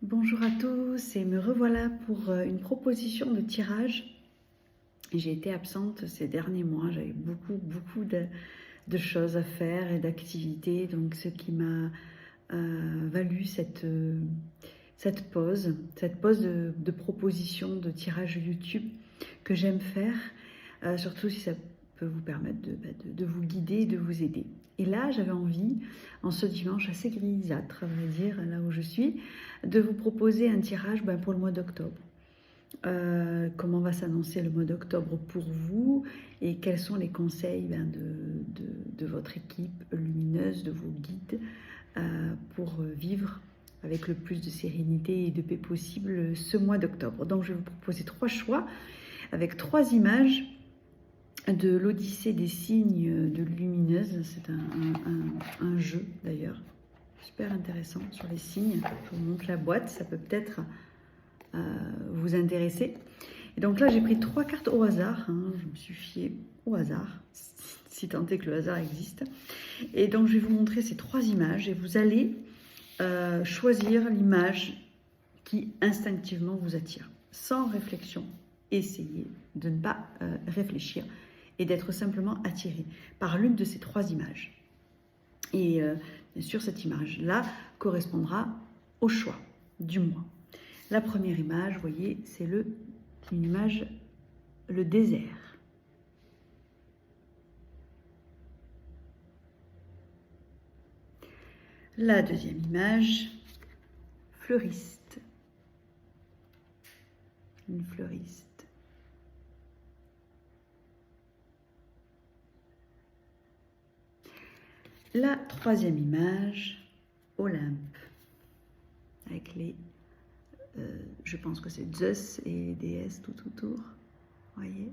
Bonjour à tous et me revoilà pour une proposition de tirage. J'ai été absente ces derniers mois, j'avais beaucoup de choses à faire et d'activités, donc ce qui m'a valu cette pause de proposition de tirage YouTube que j'aime faire, surtout si ça peut vous permettre de vous guider, de vous aider. Et là, j'avais envie, en ce dimanche assez grisâtre, à vrai dire, là où je suis, de vous proposer un tirage pour le mois d'octobre. Comment va s'annoncer le mois d'octobre pour vous et quels sont les conseils de votre équipe lumineuse, de vos guides, pour vivre avec le plus de sérénité et de paix possible ce mois d'octobre. Donc je vais vous proposer 3 choix avec 3 images de l'Odyssée des signes de lumineuse. C'est un jeu d'ailleurs, super intéressant sur les signes. Je vous montre la boîte, ça peut peut-être vous intéresser. Et donc là, j'ai pris 3 cartes au hasard. Je me suis fiée au hasard, si tant est que le hasard existe. Et donc, je vais vous montrer ces 3 images et vous allez choisir l'image qui instinctivement vous attire. Sans réflexion, essayez de ne pas réfléchir et d'être simplement attiré par l'une de ces 3 images. Et bien sûr, cette image-là correspondra au choix du mois. La première image, vous voyez, c'est une image, le désert. La deuxième image, fleuriste. Une fleuriste. La troisième image, Olympe. Avec les... je pense que c'est Zeus et déesses tout autour. Voyez.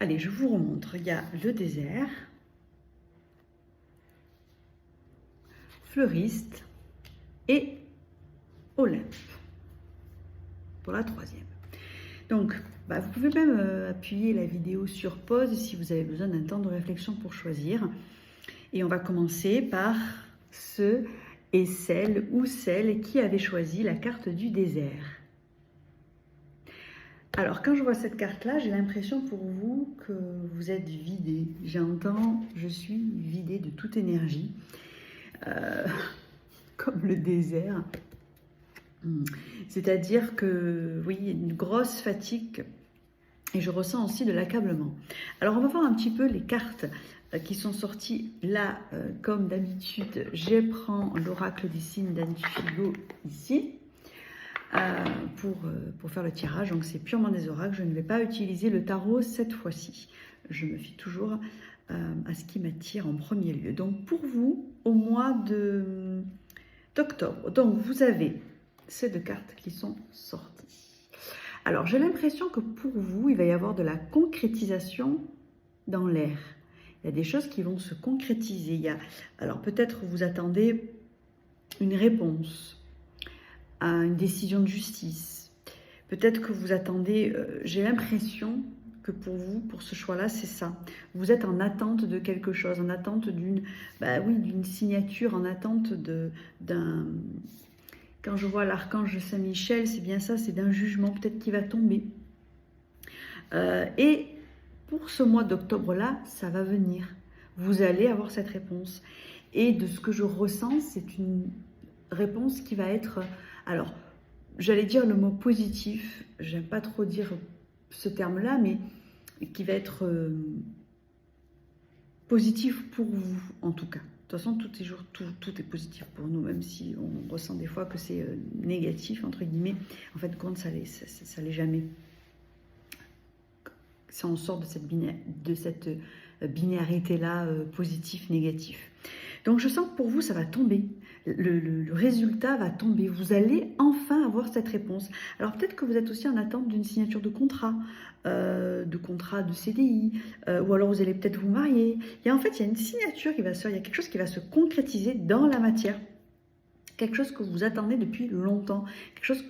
Allez, je vous remontre. Il y a le désert, fleuriste et Olympe pour la troisième. Donc, vous pouvez même appuyer la vidéo sur pause si vous avez besoin d'un temps de réflexion pour choisir. Et on va commencer par ceux et celles ou celles qui avaient choisi la carte du désert. Alors, quand je vois cette carte-là, j'ai l'impression pour vous que vous êtes vidé. J'entends, je suis vidée de toute énergie, comme le désert. C'est-à-dire que, oui, une grosse fatigue et je ressens aussi de l'accablement. Alors, on va voir un petit peu les cartes qui sont sorties là, comme d'habitude. Je prends l'oracle des signes d'Anne Figo ici. Pour faire le tirage, donc c'est purement des oracles, je ne vais pas utiliser le tarot cette fois-ci, je me fie toujours à ce qui m'attire en premier lieu. Donc pour vous, au mois d'octobre, donc vous avez ces 2 cartes qui sont sorties. Alors j'ai l'impression que pour vous, il va y avoir de la concrétisation dans l'air. Il y a des choses qui vont se concrétiser. Alors peut-être vous attendez une réponse à une décision de justice. Peut-être que vous attendez, j'ai l'impression que pour vous, pour ce choix-là, c'est ça. Vous êtes en attente de quelque chose, en attente d'une signature, en attente d'un... Quand je vois l'archange Saint-Michel, c'est bien ça, c'est d'un jugement peut-être qui va tomber. Et pour ce mois d'octobre-là, ça va venir. Vous allez avoir cette réponse. Et de ce que je ressens, c'est une réponse qui va être... Alors, j'allais dire le mot positif, j'aime pas trop dire ce terme-là, mais qui va être positif pour vous, en tout cas. De toute façon, tout est positif pour nous, même si on ressent des fois que c'est négatif, entre guillemets. En fait, compte, ça l'est jamais. Si on sort de cette binarité-là, positif-négatif. Donc, je sens que pour vous, ça va tomber. Le résultat va tomber. Vous allez enfin avoir cette réponse. Alors, peut-être que vous êtes aussi en attente d'une signature de contrat de CDI, ou alors vous allez peut-être vous marier. Il y a une signature qui va se faire, il y a quelque chose qui va se concrétiser dans la matière. Quelque chose que vous attendez depuis longtemps. Quelque chose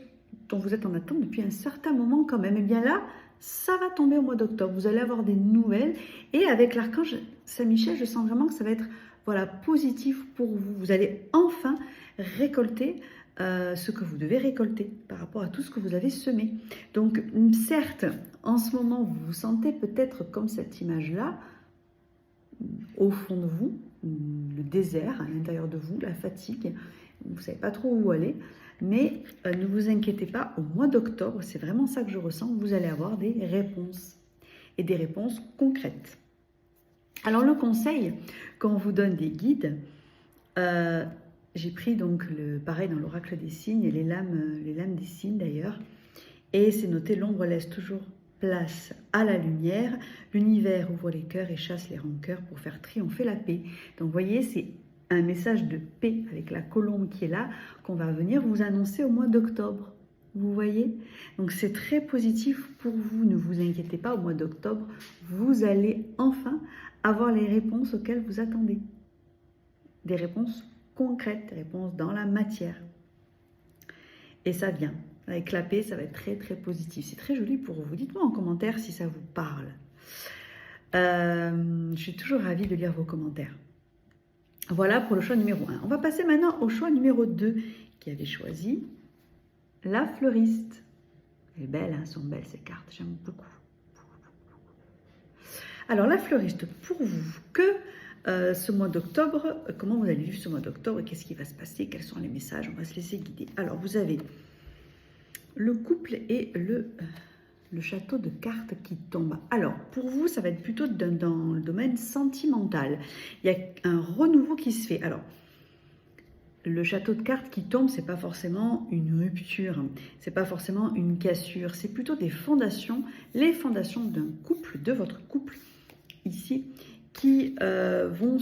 dont vous êtes en attente depuis un certain moment quand même. Et bien là, ça va tomber au mois d'octobre. Vous allez avoir des nouvelles. Et avec l'archange Saint-Michel, je sens vraiment que ça va être voilà, positif pour vous. Vous allez enfin récolter ce que vous devez récolter par rapport à tout ce que vous avez semé. Donc, certes, en ce moment, vous vous sentez peut-être comme cette image-là, au fond de vous, le désert à l'intérieur de vous, la fatigue, vous ne savez pas trop où aller, mais ne vous inquiétez pas, au mois d'octobre, c'est vraiment ça que je ressens, vous allez avoir des réponses, et des réponses concrètes. Alors le conseil, quand on vous donne des guides, j'ai pris donc pareil dans l'oracle des signes, et les lames des signes d'ailleurs, et c'est noté: l'ombre laisse toujours place à la lumière, l'univers ouvre les cœurs et chasse les rancœurs pour faire triompher la paix. Donc vous voyez, c'est un message de paix avec la colombe qui est là, qu'on va venir vous annoncer au mois d'octobre. Vous voyez? Donc c'est très positif pour vous, ne vous inquiétez pas, au mois d'octobre, vous allez enfin avoir les réponses auxquelles vous attendez. Des réponses concrètes, des réponses dans la matière. Et ça vient. Avec la paix, ça va être très très positif. C'est très joli pour vous. Dites-moi en commentaire si ça vous parle. Je suis toujours ravie de lire vos commentaires. Voilà pour le choix numéro 1. On va passer maintenant au choix numéro 2 qui avait choisi la fleuriste. Elle est belle, hein, elles sont belles ces cartes, j'aime beaucoup. Alors la fleuriste, pour vous, que ce mois d'octobre, comment vous allez vivre ce mois d'octobre, qu'est-ce qui va se passer, quels sont les messages, on va se laisser guider. Alors vous avez le couple et le château de cartes qui tombe. Alors, pour vous, ça va être plutôt dans le domaine sentimental. Il y a un renouveau qui se fait. Alors, le château de cartes qui tombe, c'est pas forcément une rupture, c'est pas forcément une cassure, c'est plutôt des fondations, les fondations d'un couple, de votre couple, ici, qui vont...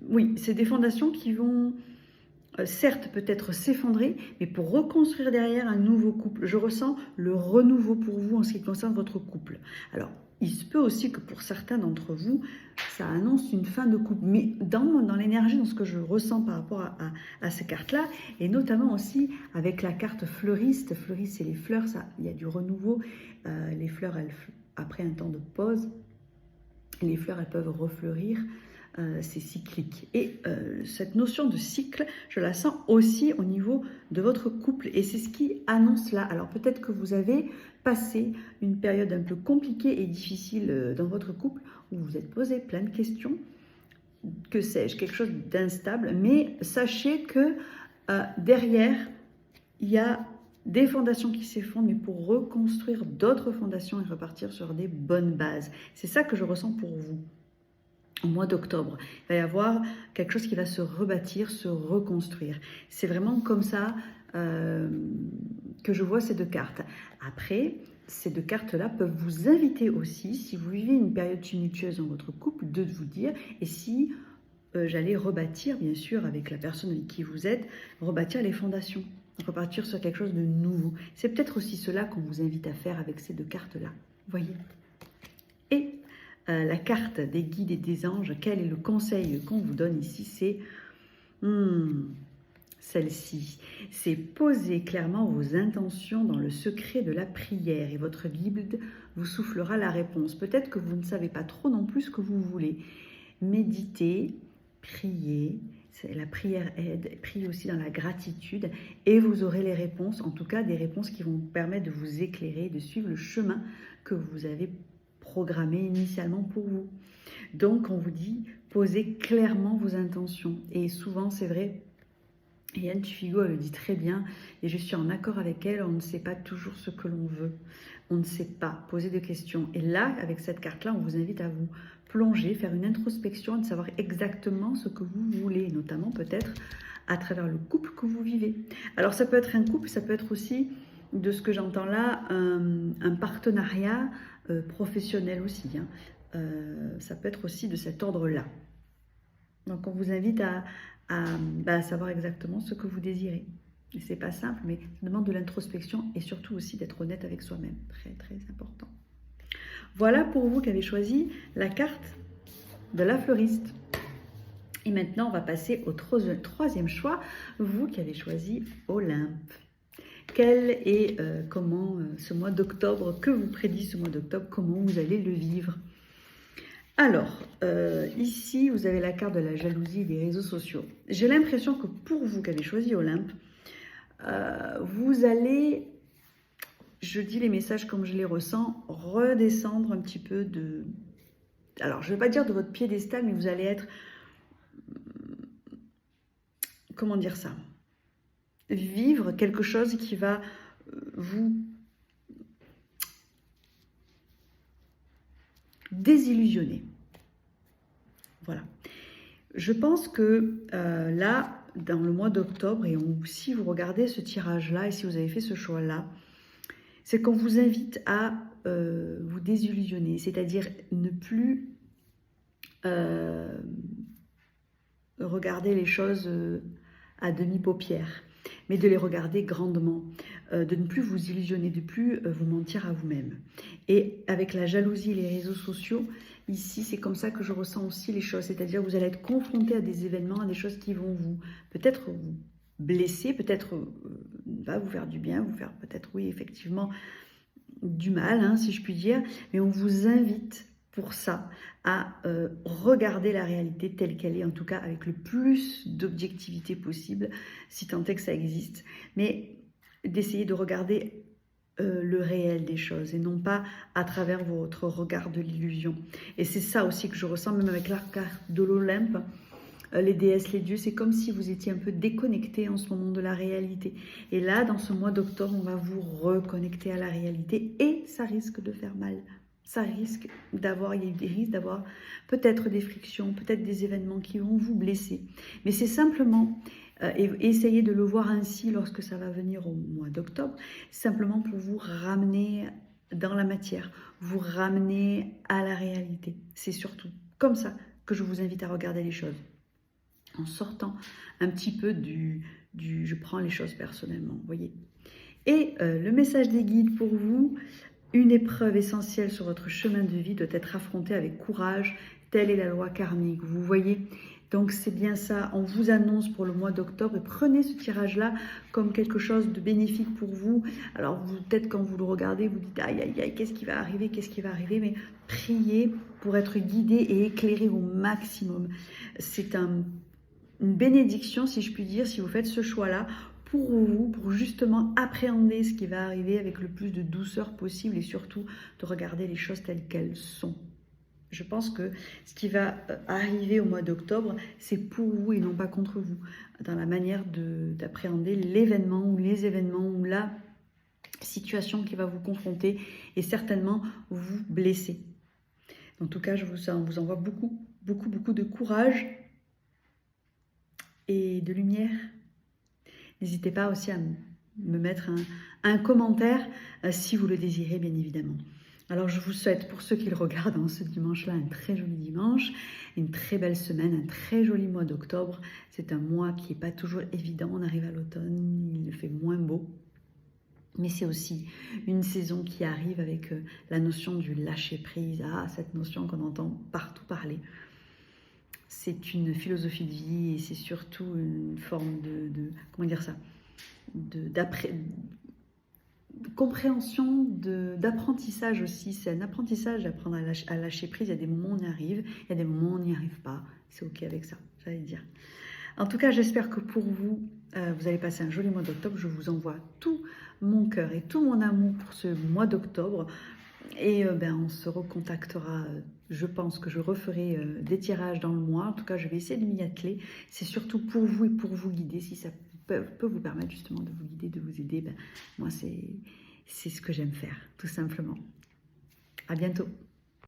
Oui, c'est des fondations qui vont... certes peut-être s'effondrer, mais pour reconstruire derrière un nouveau couple. Je ressens le renouveau pour vous en ce qui concerne votre couple. Alors, il se peut aussi que pour certains d'entre vous, ça annonce une fin de couple. Mais dans l'énergie, dans ce que je ressens par rapport à ces cartes-là, et notamment aussi avec la carte fleuriste. Fleuriste, c'est les fleurs, ça, il y a du renouveau. Les fleurs, après un temps de pause, les fleurs, elles peuvent refleurir. C'est cyclique. Et cette notion de cycle, je la sens aussi au niveau de votre couple. Et c'est ce qui annonce là. Alors peut-être que vous avez passé une période un peu compliquée et difficile dans votre couple, où vous vous êtes posé plein de questions, que sais-je, quelque chose d'instable. Mais sachez que derrière, il y a des fondations qui s'effondrent, mais pour reconstruire d'autres fondations et repartir sur des bonnes bases. C'est ça que je ressens pour vous. Au mois d'octobre, il va y avoir quelque chose qui va se rebâtir, se reconstruire. C'est vraiment comme ça que je vois ces deux cartes. Après, ces deux cartes-là peuvent vous inviter aussi, si vous vivez une période tumultueuse dans votre couple, de vous dire, et si j'allais rebâtir, bien sûr, avec la personne avec qui vous êtes, rebâtir les fondations, repartir sur quelque chose de nouveau. C'est peut-être aussi cela qu'on vous invite à faire avec ces deux cartes-là. Voyez. Et la carte des guides et des anges, quel est le conseil qu'on vous donne ici? C'est celle-ci. C'est poser clairement vos intentions dans le secret de la prière et votre guide vous soufflera la réponse. Peut-être que vous ne savez pas trop non plus ce que vous voulez. Méditez, priez. La prière aide, priez aussi dans la gratitude et vous aurez les réponses, en tout cas des réponses qui vont vous permettre de vous éclairer, de suivre le chemin que vous avez programmé initialement pour vous. Donc on vous dit, posez clairement vos intentions. Et souvent c'est vrai, et Anne Figo elle le dit très bien, et je suis en accord avec elle, on ne sait pas toujours ce que l'on veut. On ne sait pas poser de questions. Et là, avec cette carte-là, on vous invite à vous plonger, faire une introspection, de savoir exactement ce que vous voulez, notamment peut-être à travers le couple que vous vivez. Alors ça peut être un couple, ça peut être aussi, de ce que j'entends là, un partenariat professionnel aussi. Hein. Ça peut être aussi de cet ordre-là. Donc on vous invite à savoir exactement ce que vous désirez. Et c'est pas simple, mais ça demande de l'introspection et surtout aussi d'être honnête avec soi-même. Très très important. Voilà pour vous qui avez choisi la carte de la fleuriste. Et maintenant, on va passer au troisième choix, vous qui avez choisi Olympe. Quel est, comment ce mois d'octobre, que vous prédit ce mois d'octobre, comment vous allez le vivre? Alors, ici, vous avez la carte de la jalousie des réseaux sociaux. J'ai l'impression que pour vous qui avez choisi Olympe, vous allez, je dis les messages comme je les ressens, redescendre un petit peu de... Alors, je ne vais pas dire de votre piédestal, mais vous allez être... Comment dire ça? Vivre quelque chose qui va vous désillusionner. Voilà. Je pense que là, dans le mois d'octobre, et si vous regardez ce tirage-là, et si vous avez fait ce choix-là, c'est qu'on vous invite à vous désillusionner, c'est-à-dire ne plus regarder les choses à demi-paupières, mais de les regarder grandement, de ne plus vous illusionner, de ne plus vous mentir à vous-même. Et avec la jalousie et les réseaux sociaux, ici, c'est comme ça que je ressens aussi les choses, c'est-à-dire vous allez être confronté à des événements, à des choses qui vont vous peut-être vous blesser, peut-être va vous faire du bien, vous faire peut-être, oui, effectivement, du mal, hein, si je puis dire, mais on vous invite pour ça à regarder la réalité telle qu'elle est, en tout cas avec le plus d'objectivité possible, si tant est que ça existe, mais d'essayer de regarder le réel des choses et non pas à travers votre regard de l'illusion. Et c'est ça aussi que je ressens, même avec la carte de l'Olympe, les déesses, les dieux, c'est comme si vous étiez un peu déconnecté en ce moment de la réalité. Et là, dans ce mois d'octobre, on va vous reconnecter à la réalité et ça risque de faire mal. Ça risque d'avoir, il y a des risques d'avoir peut-être des frictions, peut-être des événements qui vont vous blesser. Mais c'est simplement, et essayez de le voir ainsi lorsque ça va venir au mois d'octobre, simplement pour vous ramener dans la matière, vous ramener à la réalité. C'est surtout comme ça que je vous invite à regarder les choses, en sortant un petit peu du je prends les choses personnellement, vous voyez. Et le message des guides pour vous: une épreuve essentielle sur votre chemin de vie doit être affrontée avec courage, telle est la loi karmique, vous voyez. Donc c'est bien ça, on vous annonce pour le mois d'octobre, et prenez ce tirage-là comme quelque chose de bénéfique pour vous. Alors peut-être quand vous le regardez, vous dites aïe aïe aïe, qu'est-ce qui va arriver, mais priez pour être guidé et éclairé au maximum. C'est une bénédiction, si je puis dire, si vous faites ce choix-là, pour vous, pour justement appréhender ce qui va arriver avec le plus de douceur possible et surtout de regarder les choses telles qu'elles sont. Je pense que ce qui va arriver au mois d'octobre, c'est pour vous et non pas contre vous, dans la manière d'appréhender l'événement ou les événements ou la situation qui va vous confronter et certainement vous blesser. En tout cas, on vous envoie beaucoup, beaucoup, beaucoup de courage et de lumière. N'hésitez pas aussi à me mettre un commentaire si vous le désirez, bien évidemment. Alors, je vous souhaite, pour ceux qui le regardent en ce dimanche-là, un très joli dimanche, une très belle semaine, un très joli mois d'octobre. C'est un mois qui n'est pas toujours évident. On arrive à l'automne, il fait moins beau. Mais c'est aussi une saison qui arrive avec la notion du lâcher-prise. Ah, cette notion qu'on entend partout parler. C'est une philosophie de vie et c'est surtout une forme de comment dire ça, de compréhension, d'apprentissage aussi. C'est un apprentissage d'apprendre à lâcher prise. Il y a des moments où on y arrive, il y a des moments où on n'y arrive pas. C'est ok avec ça, j'allais dire. En tout cas, j'espère que pour vous, vous allez passer un joli mois d'octobre. Je vous envoie tout mon cœur et tout mon amour pour ce mois d'octobre. Et on se recontactera. Je pense que je referai des tirages dans le mois. En tout cas, je vais essayer de m'y atteler. C'est surtout pour vous et pour vous guider. Si ça peut vous permettre justement de vous guider, de vous aider, moi, c'est ce que j'aime faire, tout simplement. À bientôt.